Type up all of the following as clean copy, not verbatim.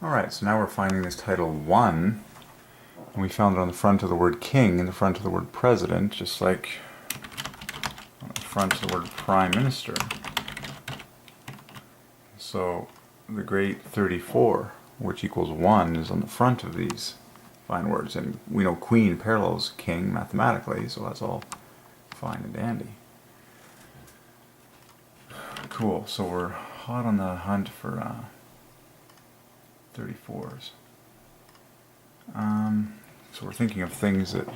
Alright, so now we're finding this title 1, and we found it on the front of the word king and the front of the word president, just like on the front of the word prime minister. So the great 34, which equals 1, is on the front of these fine words, and we know queen parallels king mathematically, so that's all fine and dandy. Cool, so we're hot on the hunt for 34s. So we're thinking of things that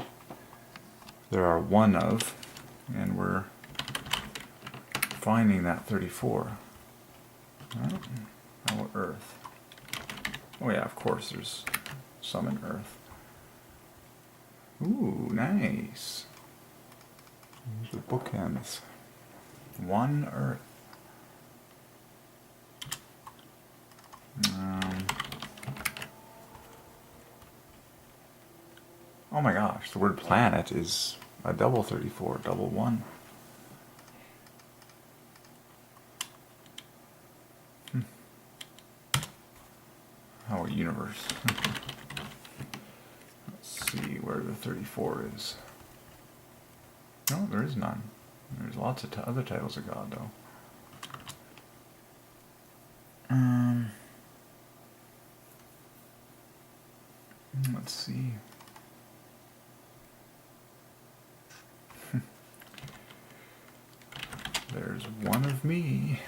there are one of, and we're finding that 34. Right? How about Earth? Oh yeah, of course there's some in Earth. Ooh, nice. The bookends. One Earth. Oh my gosh, the word planet is a double 34, double 1. How about universe? Let's see where the 34 is. No, there is none. There's lots of other titles of God, though. Let's see. There's one of me.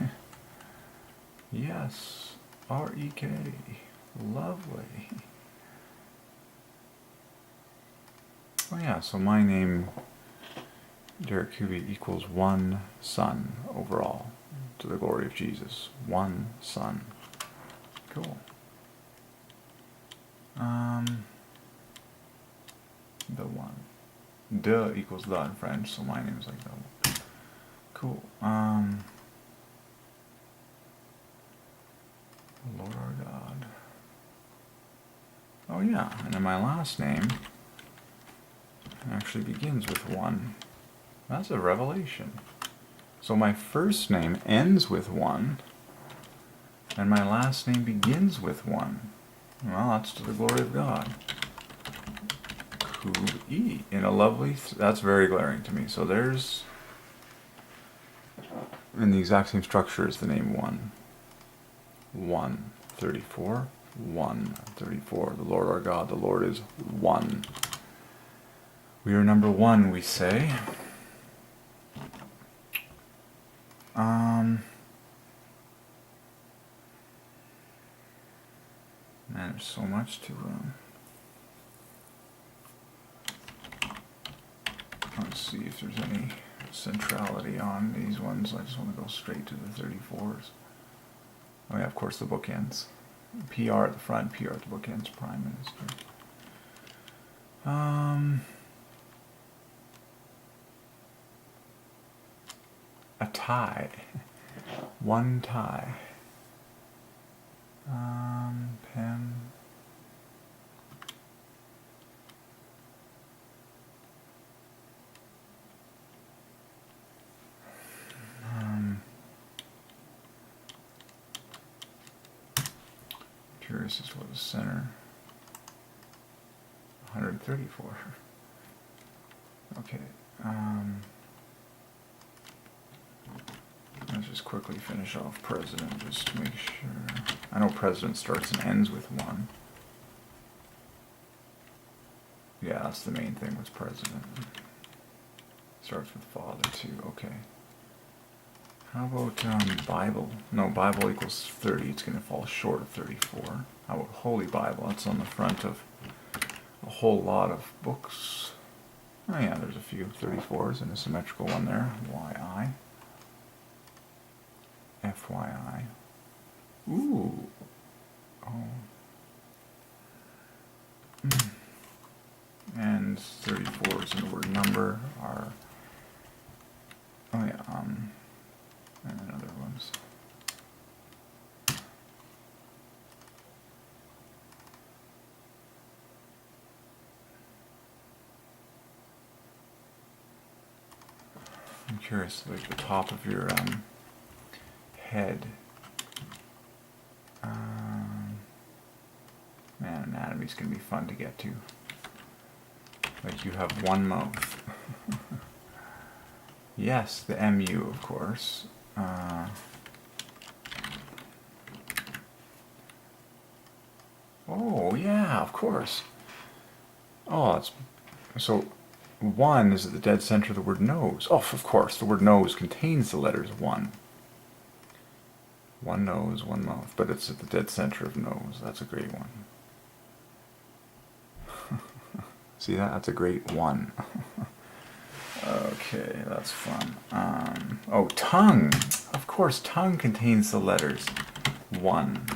Yes, R-E-K. Lovely. Oh yeah, so my name, Derek Kuby, equals one son overall, to the glory of Jesus. One son. Cool. The one. De equals the in French, so my name is like double. Cool. Lord our God. Oh yeah, and then my last name actually begins with 1. That's a revelation. So my first name ends with 1, and my last name begins with 1. Well, that's to the glory of God. Kubi. In a lovely... that's very glaring to me. So there's... in the exact same structure as the name 1. 1, 34, 1, 34. The Lord our God, the Lord is 1. We are number 1, we say. Man, there's so much to... let's see if there's any centrality on these ones. I just want to go straight to the 34s. Oh yeah, of course, the bookends. PR at the front, PR at the bookends, Prime Minister. A tie. One tie. Pen. Curious as to what the center. 134. Okay. Let's just quickly finish off president, just to make sure. I know president starts and ends with 1. Yeah, that's the main thing with president. Starts with father too. Okay. How about Bible? No, Bible equals 30. It's going to fall short of 34. How about Holy Bible? That's on the front of a whole lot of books. Oh yeah, there's a few 34s and a symmetrical one there. YI. FYI. Ooh. Oh. And 34s in the word number are... oh yeah, and then other ones. I'm curious, like the top of your head. Man, anatomy's going to be fun to get to. Like you have one mouth. Yes, the MU, of course. Oh, yeah, of course. Oh, it's... So, 1 is at the dead center of the word nose. Oh, of course, the word nose contains the letters 1. One nose, one mouth, but it's at the dead center of nose. That's a great one. See that? That's a great one. Okay, that's fun. Oh, tongue. Of course, tongue contains the letters 1.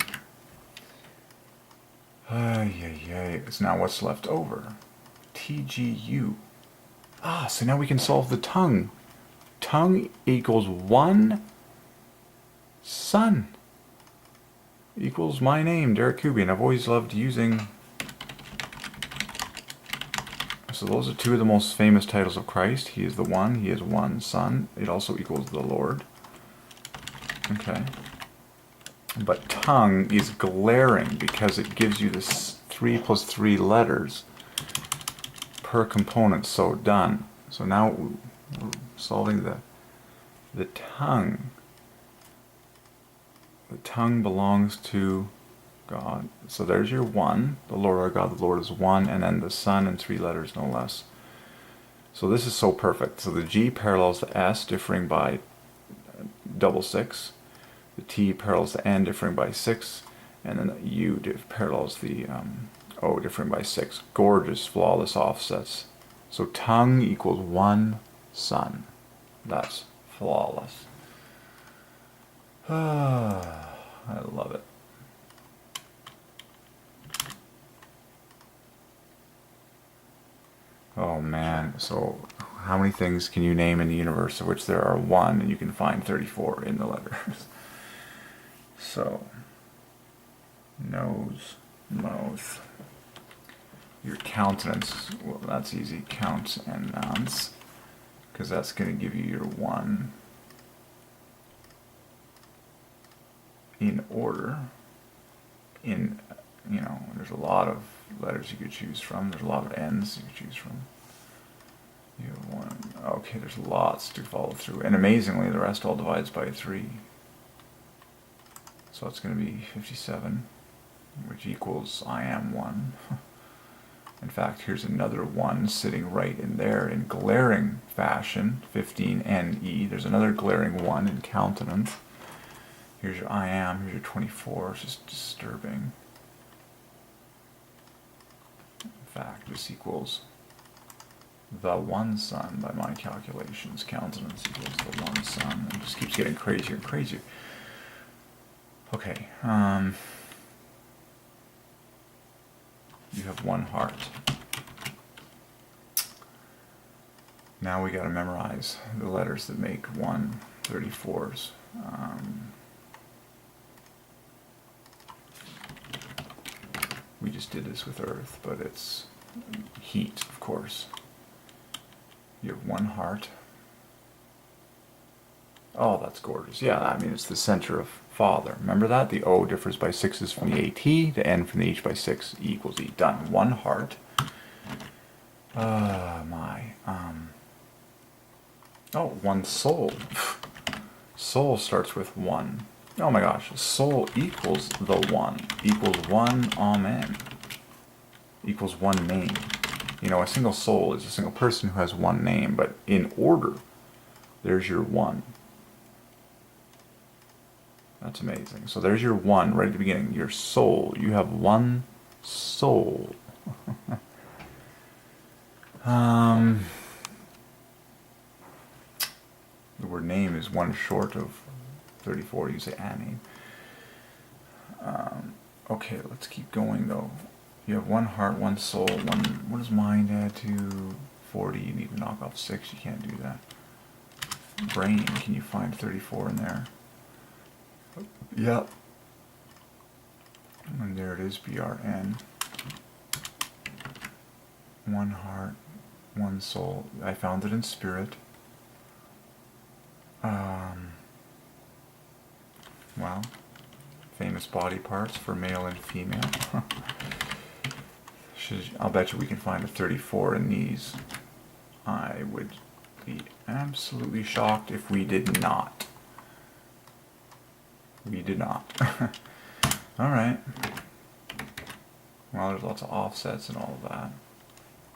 So now what's left over? TGU. Ah, so now we can solve the tongue. Tongue equals 1 son. Equals my name, Derek Kubian. I've always loved using... So those are 2 of the most famous titles of Christ. He is the One, He is one Son. It also equals the Lord. Okay. But tongue is glaring because it gives you this 3 plus 3 letters per component. So done. So now we're solving the tongue. The tongue belongs to God. So there's your 1. The Lord our God, the Lord is 1, and then the Son in 3 letters, no less. So this is so perfect. So the G parallels the S, differing by 666. The T parallels the N, differing by 6. And then the U parallels the O, differing by 6. Gorgeous, flawless offsets. So tongue equals 1 son. That's flawless. I love it. Oh man, so how many things can you name in the universe of which there are 1 and you can find 34 in the letters? So, nose, mouth. Your countenance, well that's easy, counts and nouns, because that's going to give you your 1 in order. In, you know, there's a lot of letters you could choose from. There's a lot of N's you could choose from. You have 1. Okay, there's lots to follow through. And amazingly, the rest all divides by 3. So it's going to be 57, which equals I am 1. In fact, here's another 1 sitting right in there in glaring fashion, 15NE. There's another glaring 1 in countenance. Here's your I am, here's your 24. It's just disturbing. In fact, this equals the 1 son by my calculations. Countenance equals the 1 son. It just keeps getting crazier and crazier. Okay, you have 1 heart. Now we gotta memorize the letters that make 134s. We just did this with Earth, but it's heat, of course. You have 1 heart. Oh, that's gorgeous. Yeah, I mean, it's the center of Father. Remember that? The O differs by 6s from the AT, the N from the H by 6, E equals E. Done. 1 heart. Oh, 1 soul. Soul starts with 1. Oh my gosh. Soul equals the 1. Equals 1 Amen. Equals 1 name. You know, a single soul is a single person who has 1 name, but in order, there's your 1. That's amazing. So there's your 1 right at the beginning. Your soul. You have 1 soul. The word name is 1 short of 34. You say a name. Okay, let's keep going though. You have 1 heart, 1 soul, 1... What does mind add to 40? You need to knock off 6. You can't do that. Brain, can you find 34 in there? Yep. And there it is, BRN. 1 heart, 1 soul. I found it in spirit. Well, famous body parts for male and female. I'll bet you we can find a 34 in these. I would be absolutely shocked if we did not. We did not. Alright. Well, there's lots of offsets and all of that.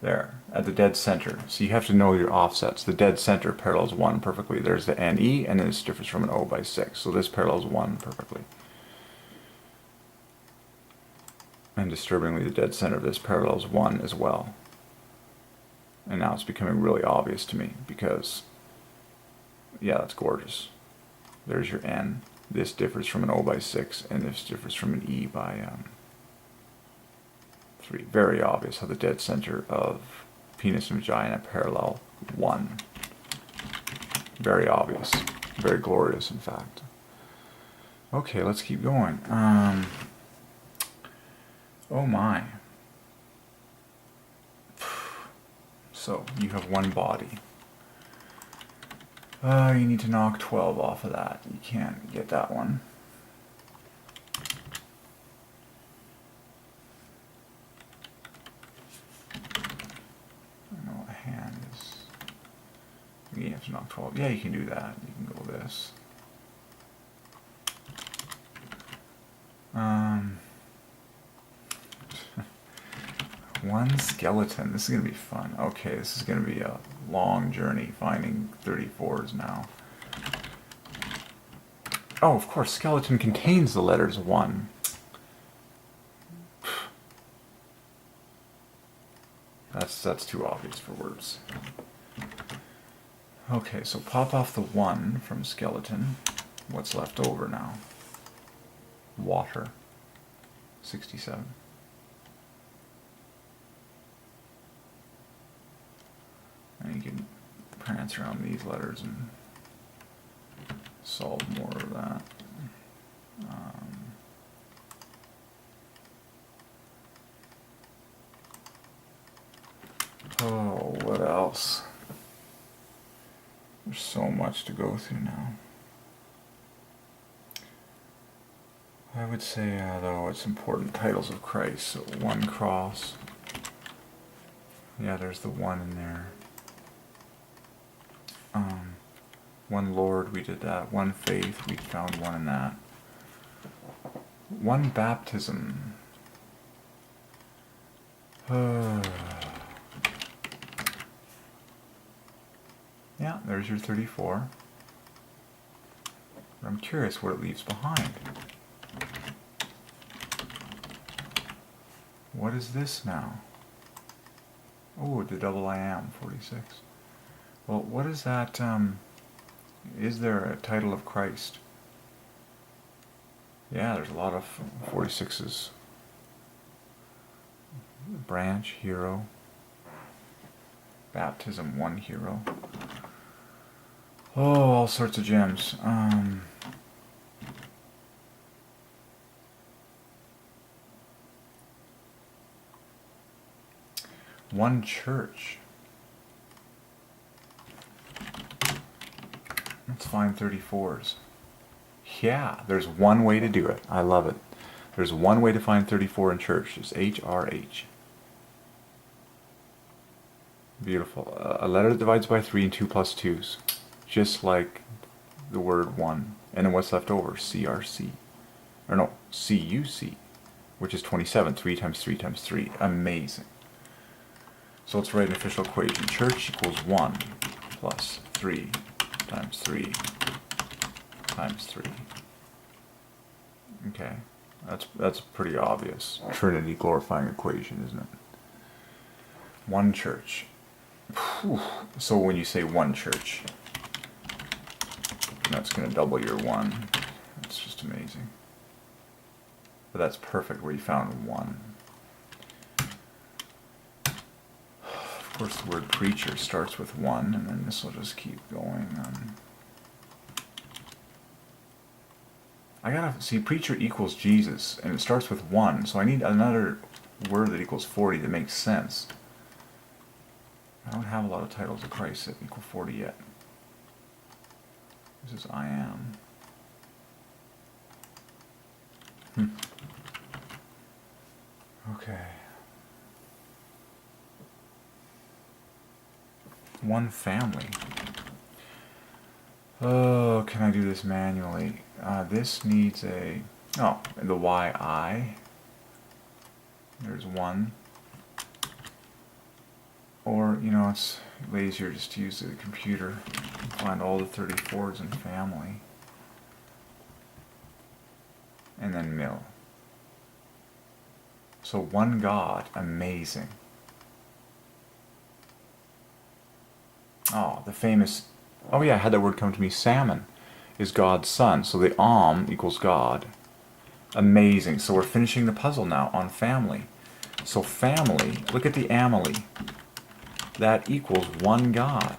There, at the dead center. So you have to know your offsets. The dead center parallels 1 perfectly. There's the NE, and this differs from an O by 6. So this parallels 1 perfectly. And disturbingly, the dead center of this parallels 1 as well. And now it's becoming really obvious to me, because, yeah, that's gorgeous. There's your N. This differs from an O by 6, and this differs from an E by 3. Very obvious how the dead center of penis and vagina parallel 1. Very obvious. Very glorious, in fact. Okay, let's keep going. Oh my. So, you have one body. You need to knock 12 off of that. You can't get that one. I know a hand is... You have to knock 12. Yeah, you can do that. You can go this. One skeleton. This is going to be fun. Okay, this is going to be a long journey finding 34s now. Oh, of course, skeleton contains the letters 1. That's too obvious for words. Okay, so pop off the 1 from skeleton. What's left over now? Water. 67. And you can prance around these letters and solve more of that. Oh, what else? There's so much to go through now. I would say, though, it's important titles of Christ. So 1 cross. Yeah, there's the 1 in there. 1 Lord, we did that. 1 faith, we found 1 in that. 1 baptism. Yeah, there's your 34. But I'm curious what it leaves behind. What is this now? Oh, the double I am, 46. Well, what is that, is there a title of Christ? Yeah, there's a lot of 46s. Branch, hero. Baptism, 1 hero. Oh, all sorts of gems. One church. Let's find 34s. Yeah, there's one way to do it. I love it. There's one way to find 34 in church. It's HRH. Beautiful. A letter that divides by 3 and 2 plus 2s. Just like the word 1. And then what's left over? CRC. Or no, CUC. Which is 27. 3 times 3 times 3. Amazing. So let's write an official equation. Church equals 1 plus 3 times 3 times 3. Okay. That's pretty obvious. Trinity glorifying equation, isn't it? One church. Whew. So when you say one church, that's going to double your 1. That's just amazing. But that's perfect where you found 1. Of course, the word preacher starts with 1, and then this will just keep going. I gotta see, preacher equals Jesus, and it starts with 1, so I need another word that equals 40 that makes sense. I don't have a lot of titles of Christ that equal 40 yet. This is I am. Okay. One family. Oh, can I do this manually? This needs a... Oh, the YI. There's one. Or, you know, it's lazier just to use the computer. Find all the 34s in family. And then mill. So one God, amazing. Oh, the famous... Oh yeah, I had that word come to me. Salmon is God's son. So the equals God. Amazing. So we're finishing the puzzle now on family. So family, look at the amily. That equals one God.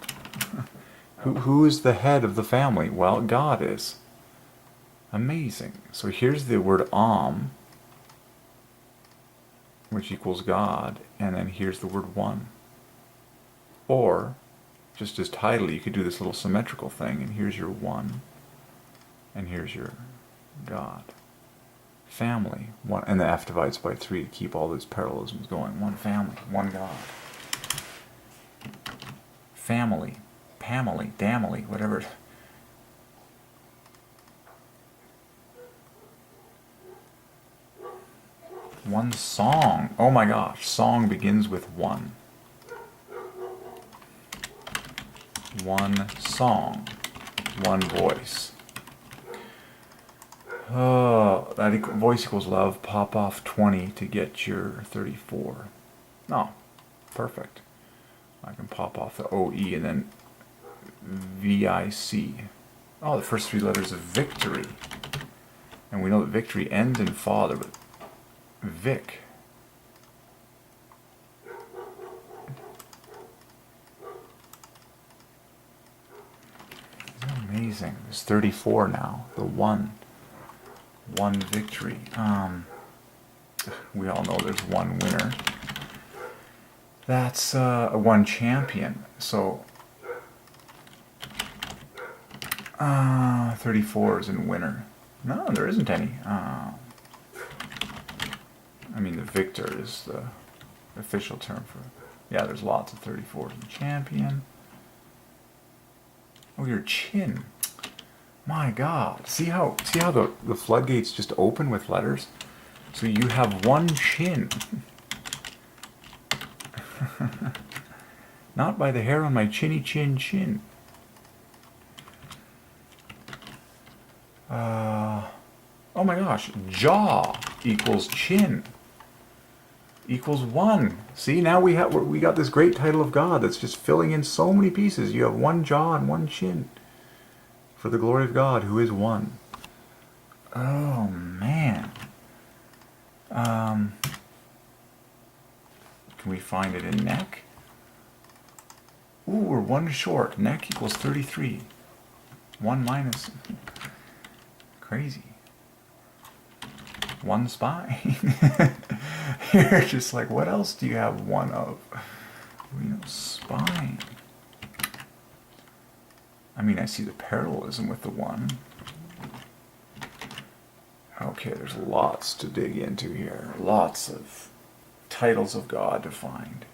Who is the head of the family? Well, God is. Amazing. So here's the word which equals God, and then here's the word one. Or, just as tidily, you could do this little symmetrical thing, and here's your one, and here's your God. Family, one, and the F divides by 3 to keep all these parallelisms going. One family, one God. Family, Pamely, Damily, whatever. One song. Oh my gosh, song begins with one. One song. One voice. Oh, that voice equals love. Pop off 20 to get your 34. Oh, perfect. I can pop off the OE and then VIC. Oh, the first 3 letters of victory. And we know that victory ends in father, but Vic. Amazing. There's 34 now. The one. One victory. We all know there's one winner. That's one champion. So 34 is in winner. No, there isn't any. I mean, the victor is the official term for... Yeah, there's lots of 34s in champion. Oh, your chin. My God. See how the floodgates just open with letters? So you have one chin. Not by the hair on my chinny chin chin. Oh my gosh. Jaw equals chin. Equals 1. See, now we got this great title of God that's just filling in so many pieces. You have one jaw and one chin. For the glory of God, who is one. Oh, man. Can we find it in neck? Ooh, we're 1 short. Neck equals 33. 1 minus. Crazy. 1 spine. You're just like, what else do you have 1 of? You know, spine. I mean, I see the parallelism with the 1. Okay, there's lots to dig into here. Lots of titles of God to find.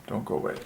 Don't go away.